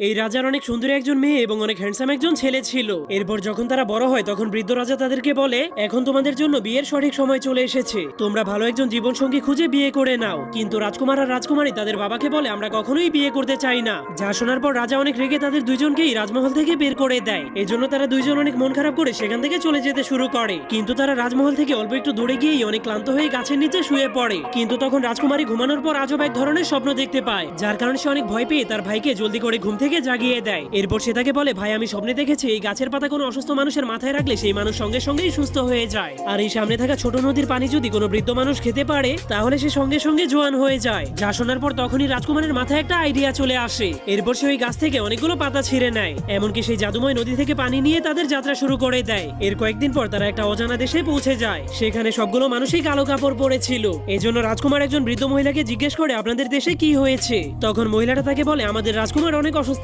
এই রাজার অনেক সুন্দরী একজন মেয়ে এবং অনেক হ্যান্ডসাম একজন ছেলে ছিল। এরপর যখন তারা বড় হয় তখন বৃদ্ধ রাজা তাদেরকে বলে, এখন তোমাদের জন্য বিয়ের সঠিক সময় চলে এসেছে, তোমরা ভালো একজন জীবনসঙ্গী খুঁজে বিয়ে করে নাও। কিন্তু রাজকুমার আর রাজকুমারী তাদের বাবাকে বলে, আমরা কখনোই বিয়ে করতে চাই না। যা শোনার পর রাজা অনেক রেগে তাদের দুইজনকেই রাজমহল থেকে বের করে দেয়। এজন্য তারা দুইজন অনেক মন খারাপ করে সেখান থেকে চলে যেতে শুরু করে। কিন্তু তারা রাজমহল থেকে অল্প একটু দূরে গিয়েই অনেক ক্লান্ত হয়ে গাছের নিচে শুয়ে পড়ে। কিন্তু তখন রাজকুমারী ঘুমানোর পর আজব এক ধরনের স্বপ্ন দেখতে পায়, যার কারণে সে অনেক ভয় পেয়ে তার ভাইকে জলদি করে ঘুম থেকে জাগিয়ে দেয়। এরপর সে তাকে বলে, ভাই আমি স্বপ্নে দেখেছি এই গাছের পাতা কোনো অসুস্থ মানুষের মাথায় রাখলে সেই মানুষ সঙ্গে সঙ্গেই সুস্থ হয়ে যায়, আর এই সামনে থাকা ছোট নদীর পানি যদি কোনো বৃদ্ধ মানুষ খেতে পারে তাহলে সে সঙ্গে সঙ্গে জোয়ান হয়ে যায়। যা শোনার পর তখনই রাজকুমারের মাথায় একটা আইডিয়া চলে আসে। এরপর সে ওই গাছ থেকে অনেকগুলো পাতা ছিঁড়ে নেয়, এমনকি সেই জাদুময় নদী থেকে পানি নিয়ে তাদের যাত্রা শুরু করে দেয়। এর কয়েকদিন পর তারা একটা অজানা দেশে পৌঁছে যায়। সেখানে সবগুলো মানুষই কালো কাপড় পরেছিল। এজন্য রাজকুমার একজন বৃদ্ধ মহিলাকে জিজ্ঞেস করে, আপনাদের দেশে কি হয়েছে? তখন মহিলাটা তাকে বলে, আমাদের রাজকুমার অনেক অসুস্থ